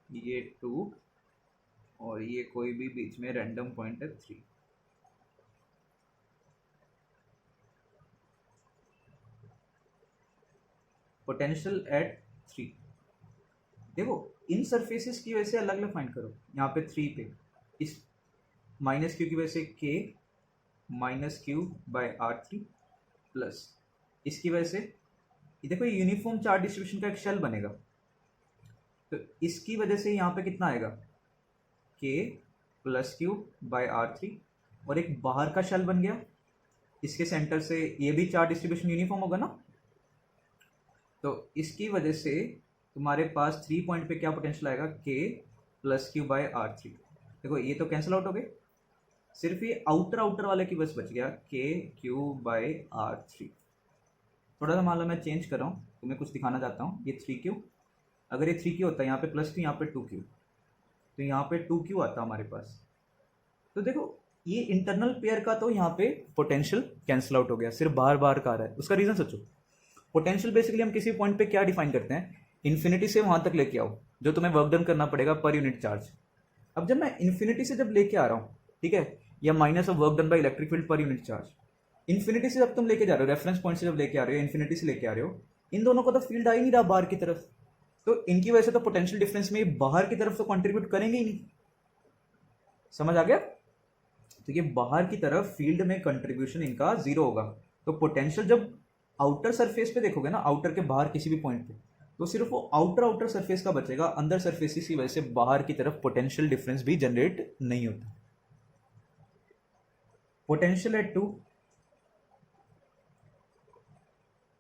ये 2, और ये कोई भी बीच में रैंडम पॉइंट है 3। Potential at 3। देखो इन सरफेसेस की वजह से अलग अलग फाइंड करो। यहाँ पे 3 पे इस -Q की वजह से K -Q/R3 प्लस इसकी वजह से ये देखो, ये यूनिफॉर्म चार्ज डिस्ट्रीब्यूशन का एक शेल बनेगा, तो इसकी वजह से यहाँ पे कितना आएगा? K plus q by R three, और एक बाहर का शेल बन गया, इसके सेंटर से ये भी चार्ज डिस्ट्रीब्यूशन यूनिफॉर्म होगा ना, तो इसकी वजह से तुम्हारे पास 3 पॉइंट पे क्या पोटेंशियल आएगा, k plus q by R three. देखो ये तो कैंसिल आउट हो गए, सिर्फ ये आउटर आउटर वाले की बस बच गया, के क्यू बाय आर थ्री। थोड़ा सा मान लो मैं चेंज कर रहा हूँ, तुम्हें कुछ दिखाना चाहता हूँ। ये 3Q, अगर ये 3Q होता है, यहाँ पे प्लस क्यू, यहाँ पे 2Q, तो यहाँ पे 2Q आता हमारे पास। तो देखो ये इंटरनल पेयर का तो यहाँ पे पोटेंशियल कैंसिल आउट हो गया, सिर्फ बाहर बाहर का आ रहा है। उसका रीजन सोचो, पोटेंशियल बेसिकली हम किसी पॉइंट पे क्या डिफाइन करते हैं, इन्फिनिटी से वहां तक लेके आओ, जो तुम्हें वर्क डन करना पड़ेगा पर यूनिट चार्ज। अब जब मैं इन्फिनिटी से जब लेके आ रहा हूँ, ठीक है, या minus of work done by electric field per unit charge, infinity से जब तुम लेके जा रहे हो, रेफरेंस पॉइंट से जब लेके आ रहे हो, इन्फिनिटी से लेके आ रहे हो, इन दोनों को तो फील्ड आ ही नहीं रहा बाहर की तरफ, तो इनकी वजह से तो पोटेंशियल डिफरेंस में बाहर की तरफ तो कंट्रीब्यूट करेंगे ही नहीं। समझ आ गया? तो ये बाहर की तरफ फील्ड में कंट्रीब्यूशन इनका जीरो होगा। तो पोटेंशियल जब आउटर सरफेस पे देखोगे ना, आउटर के बाहर किसी भी पॉइंट पे, तो सिर्फ वो आउटर सरफेस का बचेगा, अंदर सरफेस की वजह से बाहर की तरफ पोटेंशियल डिफरेंस भी जनरेट नहीं होता। पोटेंशियल एट 2,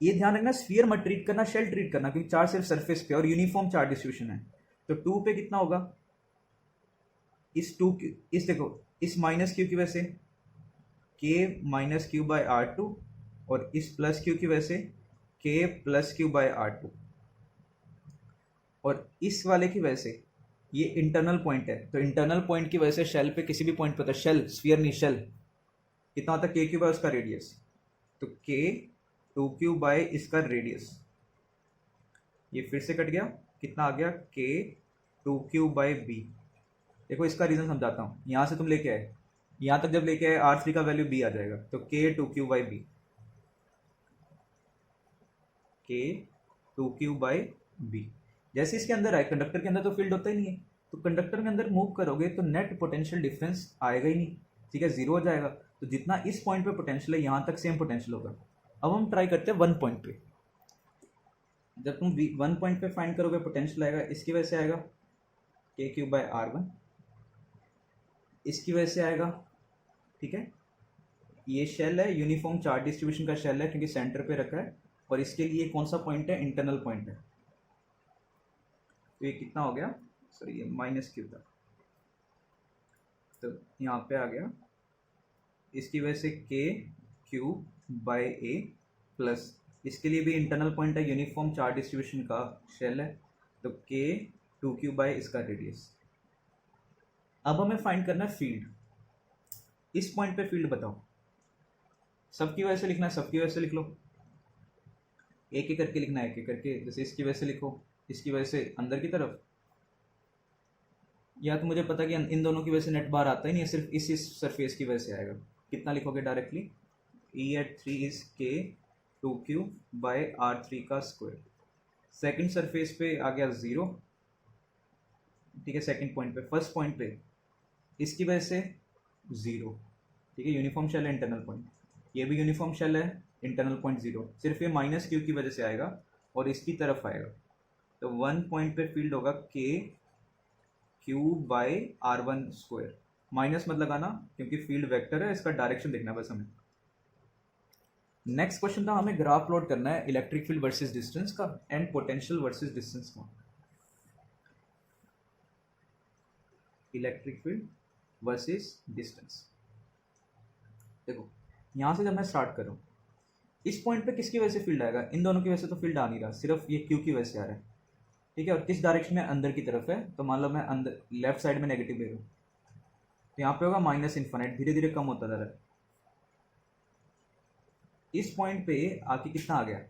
ये ध्यान रखना, स्फीयर मत ट्रीट करना, शेल ट्रीट करना, क्योंकि चार्ज सिर्फ सरफेस पे और यूनिफॉर्म चार्ज डिस्ट्रीब्यूशन है। तो 2 पे कितना होगा, इस 2 इस देखो इस माइनस क्यू की वजह से k minus q by R two, और इस प्लस क्यू की वजह से k plus q by R two, और इस वाले की वजह से ये इंटरनल पॉइंट है, तो इंटरनल पॉइंट की वजह से शेल पे किसी भी पॉइंट पे होता है, शेल स्फीयर नहीं शेल, कितना होता है के क्यू बाय उसका रेडियस, तो के 2Q बाय इसका रेडियस, ये फिर से कट गया, कितना आ गया, के 2Q बाय बी। देखो इसका रीजन समझाता हूँ, यहाँ से तुम लेके आए, यहाँ तक जब लेके आए R3 का वैल्यू B आ जाएगा, तो के 2Q बाय बी, के 2Q बाय बी। जैसे इसके अंदर आए, कंडक्टर के अंदर तो फील्ड होता ही नहीं है, तो कंडक्टर के अंदर मूव करोगे तो नेट पोटेंशियल डिफरेंस आएगा ही नहीं, ठीक है, जीरो हो जाएगा। तो जितना इस पॉइंट पे पोटेंशियल है, यहाँ तक सेम पोटेंशियल होगा। अब हम ट्राई करते हैं 1 पॉइंट पे, जब तुम 1 पॉइंट पे फाइंड करोगे पोटेंशियल आएगा, इसकी वजह से आएगा के क्यू बाय आर वन, इसकी वजह से आएगा, ठीक है, ये शेल है, यूनिफॉर्म चार्ज डिस्ट्रीब्यूशन का शेल है क्योंकि सेंटर पे रखा है, और इसके लिए कौन सा पॉइंट है, इंटरनल पॉइंट है, तो ये कितना हो गया, सॉरी ये माइनस क्यू था, तो यहाँ पे आ गया, इसकी वजह से के क्यू बाय ए प्लस, इसके लिए भी इंटरनल पॉइंट है, यूनिफॉर्म चार्ज डिस्ट्रीब्यूशन का शेल है, तो के 2Q बाय इसका रेडियस। अब हमें फाइंड करना है फील्ड, इस पॉइंट पे फील्ड बताओ, सबकी वजह से लिखना है, सबकी वजह से लिख लो, एक एक करके लिखना है, एक एक करके, जैसे इसकी वजह से लिखो, इसकी वजह से अंदर की तरफ, या तो मुझे पता कि इन दोनों की वजह से नेट बाहर आता ही नहीं है, सिर्फ इस सरफेस की वजह से आएगा। कितना लिखोगे डायरेक्टली, E at 3 इज के 2Q बाय R3 का स्क्वायर। सेकंड सरफेस पे आ गया 0, ठीक है, सेकंड पॉइंट पे, फर्स्ट पॉइंट पे इसकी वजह से 0, ठीक है, यूनिफॉर्म शेल है, इंटरनल पॉइंट, ये भी यूनिफॉर्म शेल है, इंटरनल पॉइंट 0, सिर्फ ये माइनस क्यू की वजह से आएगा और इसकी तरफ आएगा, तो 1 पॉइंट पे फील्ड होगा k Q by R1 square, minus मत लगाना क्योंकि फील्ड वेक्टर है, इसका डायरेक्शन देखना बस हमें। नेक्स्ट क्वेश्चन था, हमें ग्राफ प्लॉट करना है इलेक्ट्रिक फील्ड वर्सेस डिस्टेंस का एंड पोटेंशियल वर्सेस डिस्टेंस का। इलेक्ट्रिक फील्ड वर्सेस डिस्टेंस, देखो यहाँ से जब मैं स्टार्ट कर रहा हूँ, इस पॉइंट पे किसकी वजह से फील्ड आएगा, इन दोनों की वजह से तो फील्ड आ नहीं रहा, सिर्फ ये क्यू की वजह से आ रहा है, ठीक है, और किस डायरेक्शन में, अंदर की तरफ है, तो मान लो मैं अंदर लेफ्ट साइड में नेगेटिव ले रहा हूँ, तो यहाँ पे होगा माइनस इन्फिनिट, धीरे धीरे कम होता जा रहा है। इस पॉइंट पे आके कितना आ गया,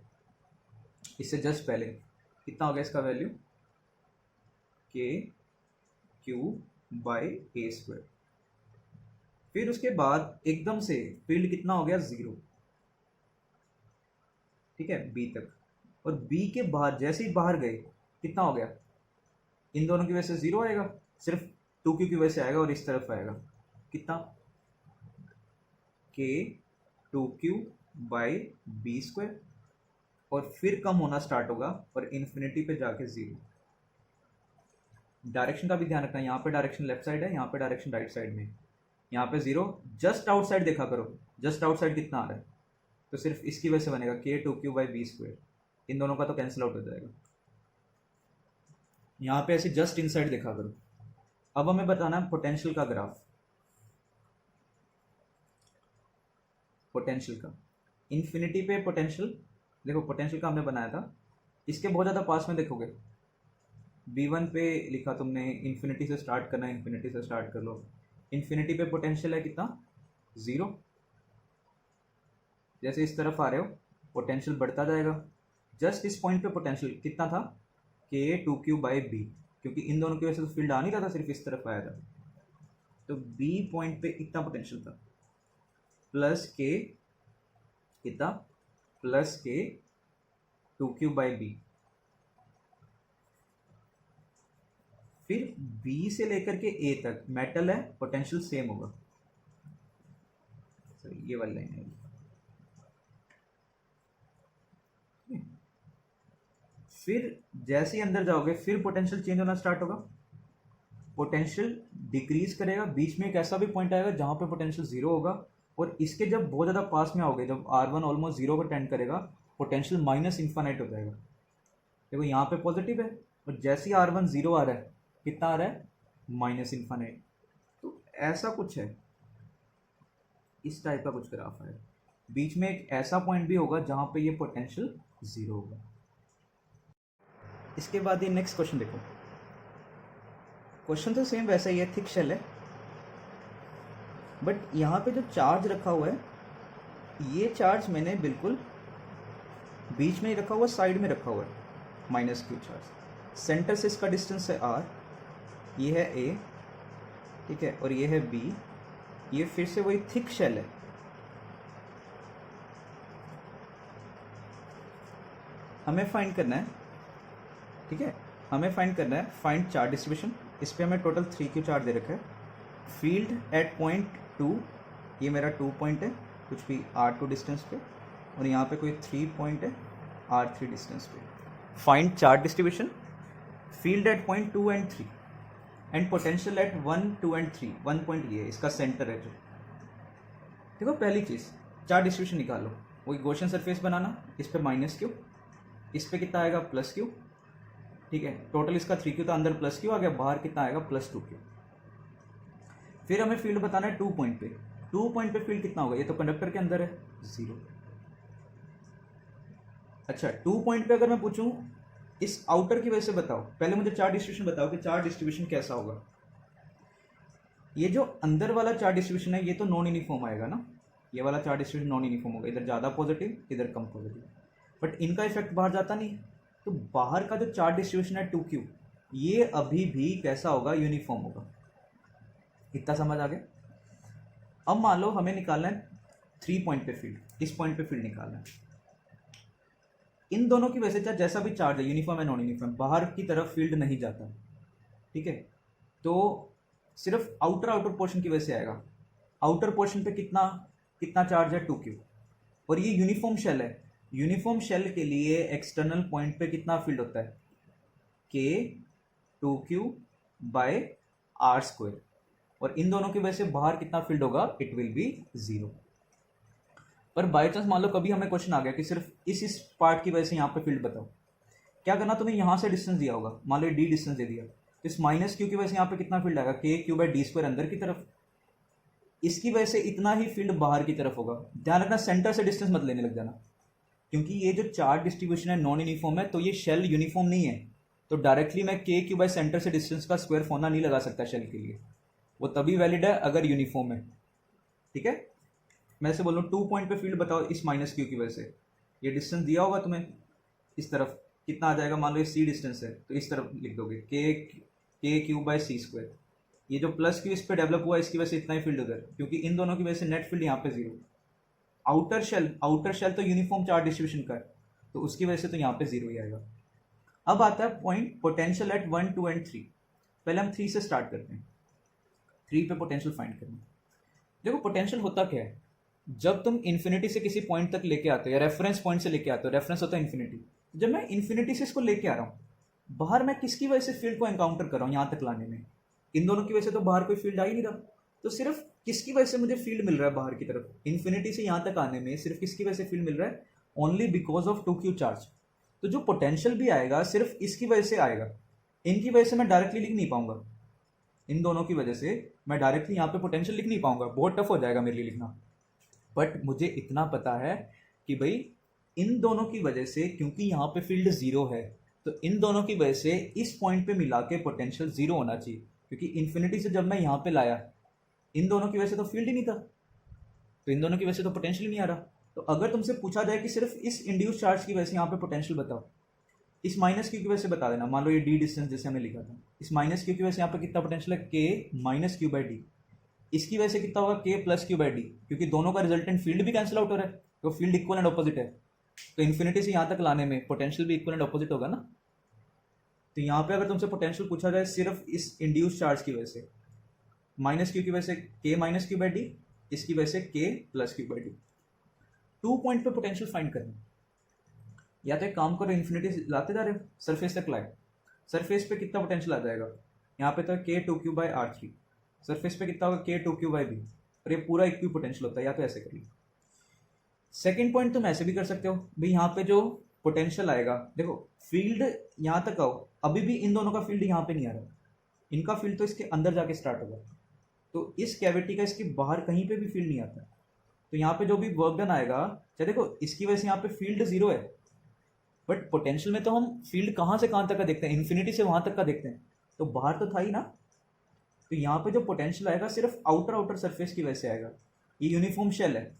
इससे जस्ट पहले कितना हो गया इसका वैल्यू, के क्यू बाय ए स्क्वायर, फिर उसके बाद एकदम से फील्ड कितना हो गया, 0, ठीक है, बी तक, और बी के बाहर जैसे ही बाहर गए कितना हो गया, इन दोनों की वजह से 0 आएगा, सिर्फ 2Q की वजह से आएगा, और इस तरफ आएगा कितना, के 2Q बाय बी स्क्वायर, और फिर कम होना स्टार्ट होगा और इन्फिनिटी पे जाके 0। डायरेक्शन का भी ध्यान रखना, यहाँ पे डायरेक्शन लेफ्ट साइड है, यहाँ पे डायरेक्शन राइट साइड में, यहाँ पे 0, जस्ट आउटसाइड देखा करो, जस्ट आउटसाइड कितना आ रहा है, तो सिर्फ इसकी वजह से बनेगा k2q/b², इन दोनों का तो कैंसिल आउट हो जाएगा। यहाँ पे ऐसे जस्ट इनसाइड देखा करो। अब हमें बताना है पोटेंशियल का ग्राफ, पोटेंशियल का इन्फिनिटी पे पोटेंशियल, देखो पोटेंशियल का हमने बनाया था, इसके बहुत ज़्यादा पास में देखोगे, b1 पे लिखा तुमने इन्फिनिटी से स्टार्ट करना है, इन्फिनिटी से स्टार्ट कर लो, इन्फिनिटी पे पोटेंशियल है कितना 0, जैसे इस तरफ आ रहे हो पोटेंशियल बढ़ता जाएगा, जस्ट इस पॉइंट पे पोटेंशियल कितना था k2q/b, क्योंकि इन दोनों की वजह से तो फील्ड आ नहीं रहा था, सिर्फ इस तरफ आया था, तो b पॉइंट पे इतना पोटेंशियल था, प्लस k कितना, प्लस k2q/b, फिर B से लेकर के A तक मेटल है, पोटेंशियल सेम होगा, सॉरी ये वाली लाइन है, फिर जैसे ही अंदर जाओगे फिर पोटेंशियल चेंज होना स्टार्ट होगा, पोटेंशियल डिक्रीज करेगा, बीच में एक ऐसा भी पॉइंट आएगा जहां पे पोटेंशियल 0 होगा, और इसके जब बहुत ज़्यादा पास में आओगे, जब R1 ऑलमोस्ट 0 पर टेंड करेगा, पोटेंशियल माइनस इन्फानाइट हो जाएगा, देखो यहाँ पे पॉजिटिव है, और जैसे ही R1 0 आ रहा है, कितना आ रहा है माइनस इन्फानाइट, तो ऐसा कुछ है, इस टाइप का कुछ ग्राफ है, बीच में एक ऐसा पॉइंट भी होगा जहां पे ये पोटेंशियल 0 होगा। इसके बाद ये नेक्स्ट क्वेश्चन देखो, क्वेश्चन तो सेम वैसा ही है, थिक शेल है, बट यहाँ पे जो चार्ज रखा हुआ है, ये चार्ज मैंने बिल्कुल बीच में ही रखा हुआ, साइड में रखा हुआ है, -q चार्ज, सेंटर से इसका डिस्टेंस है r, ये है a, ठीक है, और ये है b, ये फिर से वही थिक शेल है, हमें फाइंड करना है, ठीक है, हमें फाइंड करना है, फाइंड चार्ज डिस्ट्रीब्यूशन, इस पे हमें टोटल 3q चार्ज दे रखा है, फील्ड एट पॉइंट 2, ये मेरा 2 पॉइंट है, कुछ भी r2 डिस्टेंस पे, और यहाँ पे कोई 3 पॉइंट है r3 डिस्टेंस पे, find charge distribution, field at point 2 and 3, and potential at 1, 2 and 3, 1 point ये इसका सेंटर है जो, देखो पहली चीज़ चार्ज डिस्ट्रीब्यूशन निकालो, वही गॉसियन सरफेस बनाना, इस पे -q, इस पे कितना आएगा +q, ठीक है, टोटल इसका 3q था, अंदर +q आ गया, बाहर कितना आएगा +2q, फिर हमें फील्ड बताना है 2 पॉइंट पे, 2 पॉइंट पे फील्ड कितना होगा, ये तो कंडक्टर के अंदर है 0, अच्छा 2 पॉइंट पे अगर मैं पूछूं इस आउटर की वजह से बताओ, पहले मुझे चार्ज डिस्ट्रीब्यूशन बताओ कि चार्ज डिस्ट्रीब्यूशन कैसा होगा, ये जो अंदर वाला चार्ज डिस्ट्रीब्यूशन है ये तो नॉन यूनिफॉर्म आएगा ना, ये वाला चार्ज डिस्ट्रीब्यूशन नॉन यूनिफॉर्म होगा, इधर ज़्यादा पॉजिटिव इधर कम पॉजिटिव, बट इनका इफेक्ट बाहर जाता नहीं, तो बाहर का जो चार्ज डिस्ट्रीब्यूशन है 2q, ये अभी भी कैसा होगा, यूनिफॉर्म होगा, इतना समझ आ गया। अब मान लो हमें निकालना है 3 पॉइंट पे फील्ड, इस पॉइंट पे फील्ड निकालना है, इन दोनों की वजह से जैसा भी चार्ज है यूनिफॉर्म है नॉन यूनिफॉर्म, बाहर की तरफ फील्ड नहीं जाता, ठीक है, तो सिर्फ आउटर पोर्शन की वजह से आएगा, आउटर पोर्शन पे कितना कितना चार्ज है 2q, और ये यूनिफॉर्म शेल है, यूनिफॉर्म शेल के लिए एक्सटर्नल पॉइंट पे कितना फील्ड होता है k2q/r², और इन दोनों की वजह से बाहर कितना फील्ड होगा, इट विल बी 0, पर बाई चांस मान लो कभी हमें क्वेश्चन आ गया कि सिर्फ इस पार्ट की वजह से यहाँ पे फील्ड बताओ, क्या करना, तुम्हें यहाँ से डिस्टेंस दिया होगा, मान लो d डिस्टेंस दे दिया, तो इस -q की वजह से यहाँ पे कितना फील्ड आएगा kq/d² अंदर की तरफ, इसकी वजह से इतना ही फील्ड बाहर की तरफ होगा, ध्यान रखना सेंटर से डिस्टेंस मत लेने लग जाना, क्योंकि ये जो चार्ज डिस्ट्रीब्यूशन है नॉन यूनिफॉर्म है, तो ये शेल यूनिफॉर्म नहीं है, तो डायरेक्टली मैं kq सेंटर से डिस्टेंस का स्क्वायर फॉर्मूला नहीं लगा सकता शेल के लिए, वो तभी वैलिड है अगर यूनिफॉर्म है, ठीक है, मैं ऐसे बोल रहा हूँ 2 पॉइंट पे फील्ड बताओ इस -q की वजह से, ये डिस्टेंस दिया होगा तुम्हें, इस तरफ कितना आ जाएगा, मान लो ये c डिस्टेंस है, तो इस तरफ लिख दोगे kq/c², ये जो +q इस पे डेवलप हुआ इसकी वजह से इतना ही फील्ड उधर, क्योंकि इन दोनों की वजह से नेट फील्ड यहाँ पे 0, आउटर शेल तो यूनिफॉर्म चार्ज डिस्ट्रीब्यूशन का है, तो उसकी वजह से तो यहाँ पे 0 ही आएगा। अब आता है पॉइंट पोटेंशियल एट 1, 2 एंड 3, पहले हम 3 से स्टार्ट करते हैं, 3 पे पोटेंशियल फाइंड करना। देखो पोटेंशियल होता क्या है, जब तुम इन्फिनिटी से किसी पॉइंट तक लेके आते हो या रेफरेंस पॉइंट से लेके आते हो, रेफरेंस होता है इन्फिनिटी, जब मैं इन्फिनिटी से इसको लेके आ रहा हूँ बाहर मैं किसकी वजह से फील्ड को एनकाउंटर कर रहा हूँ यहाँ तक लाने में, इन दोनों की वजह से तो बाहर कोई फील्ड आ ही नहीं रहा, तो सिर्फ किसकी वजह से मुझे फील्ड मिल रहा है बाहर की तरफ, इन्फिनिटी से यहाँ तक आने में सिर्फ किसकी वजह से फील्ड मिल रहा है, only because of 2q charge. तो जो पोटेंशियल भी आएगा सिर्फ इसकी वजह से आएगा, इनकी वजह से मैं डायरेक्टली लिख नहीं पाऊंगा, इन दोनों की वजह से मैं डायरेक्टली यहाँ पे पोटेंशियल लिख नहीं पाऊंगा, बहुत टफ हो जाएगा मेरे लिए लिखना। बट मुझे इतना पता है कि भाई इन दोनों की वजह से, क्योंकि यहाँ पे फील्ड जीरो है, तो इन दोनों की वजह से इस पॉइंट पे मिला के पोटेंशियल जीरो होना चाहिए, क्योंकि इन्फिनिटी से जब मैं यहाँ पे लाया इन दोनों की वजह से तो फील्ड ही नहीं था, तो इन दोनों की वजह से तो पोटेंशियल नहीं आ रहा। तो अगर तुमसे पूछा जाए कि सिर्फ इस इंड्यूस चार्ज की वजह से यहाँ पे पोटेंशियल बताओ, इस माइनस क्यू की वजह से बता देना, मान लो ये डी डिस्टेंस जैसे हमने लिखा था, इस माइनस क्यू की वजह से यहाँ पे कितना पोटेंशियल है, के माइनस क्यू बाई डी, इसकी वजह से कितना होगा, के प्लस क्यू बाई डी, क्योंकि दोनों का रिजल्टेंट फील्ड भी कैंसिल आउट हो रहा है, तो फील्ड इक्वल एंड ऑपोजिट है, तो इन्फिनिटी से यहाँ तक लाने में पोटेंशियल भी इक्वल एंड ऑपोजिट होगा ना। तो यहाँ पे अगर तुमसे पोटेंशियल पूछा जाए सिर्फ इस इंड्यूस चार्ज की वजह से, माइनस क्यू की वजह से k minus q by D, इसकी वजह से k plus Q by D, 2 point पे पोटेंशियल फाइंड करना, या तो एक काम करो इन्फिनिटी लाते जा रहे हो सरफेस तक लाए, सरफेस पे कितना पोटेंशियल आ जाएगा, यहाँ पे तो के 2q बाई r3, सरफेस पे कितना होगा के 2q बाई b, और ये पूरा इक्वी पोटेंशियल होता है, या तो ऐसे करिए। सेकेंड पॉइंट तुम ऐसे भी कर सकते हो भाई, यहाँ पे जो पोटेंशियल आएगा, देखो फील्ड यहाँ तक आओ, अभी भी इन दोनों का फील्ड यहाँ पे नहीं आ रहा, इनका फील्ड तो इसके अंदर जाके स्टार्ट होगा, तो इस कैविटी का इसके बाहर कहीं पे भी फील्ड नहीं आता, तो यहाँ पे जो भी वर्क डन आएगा, चाहे देखो इसकी वजह से यहाँ पे फील्ड जीरो है, बट पोटेंशियल में तो हम फील्ड कहाँ से कहाँ तक का देखते हैं, इन्फिनिटी से वहां तक का देखते हैं, तो बाहर तो था ही ना, तो यहाँ पे जो पोटेंशियल आएगा सिर्फ आउटर सरफेस की वजह से आएगा। ये यूनिफॉर्म शेल है,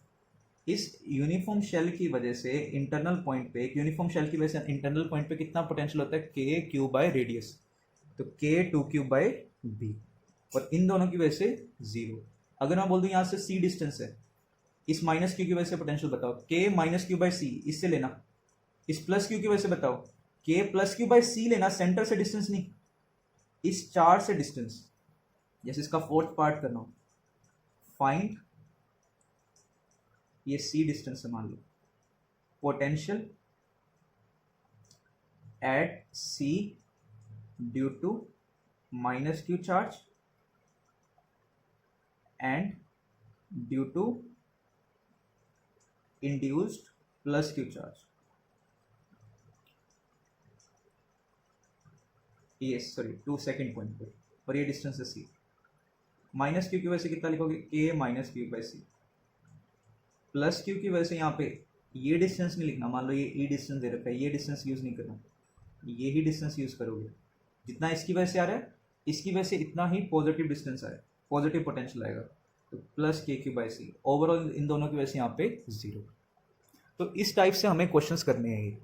इस यूनिफॉर्म शेल की वजह से इंटरनल पॉइंट पे, एक यूनिफॉर्म शेल की वजह से इंटरनल पॉइंट पे कितना पोटेंशियल होता है, के क्यू बाई रेडियस, तो के 2q बाई बी, और इन दोनों की वजह से जीरो। अगर मैं बोल दूं यहाँ से सी डिस्टेंस है, इस माइनस क्यू की वजह से पोटेंशियल बताओ, के माइनस क्यू बाई सी, इससे लेना, इस प्लस क्यू की वजह से बताओ, के प्लस क्यू बाई सी लेना, सेंटर से डिस्टेंस नहीं, इस चार्ज से डिस्टेंस, जैसे इसका फोर्थ पार्ट करना हो, फाइंड, ये सी डिस्टेंस है मान लो, potential at C due to minus Q charge and due to induced plus Q charge, ये सॉरी टू सेकेंड पॉइंट पे, और ये डिस्टेंस है सी, माइनस क्यू की वजह से कितना लिखोगे, k minus q by c, plus q की वजह से यहाँ पे ये डिस्टेंस नहीं लिखना, मान लो ये ई डिस्टेंस दे रखा है, ये डिस्टेंस यूज नहीं करना, ये ही डिस्टेंस यूज करोगे, जितना इसकी वजह से आ रहा है इसकी वजह से इतना ही पॉजिटिव डिस्टेंस आए, पॉजिटिव पोटेंशियल आएगा, तो plus k q by c, overall इन दोनों की वजह से यहाँ पे जीरो। तो इस टाइप से हमें क्वेश्चंस करने हैं ये।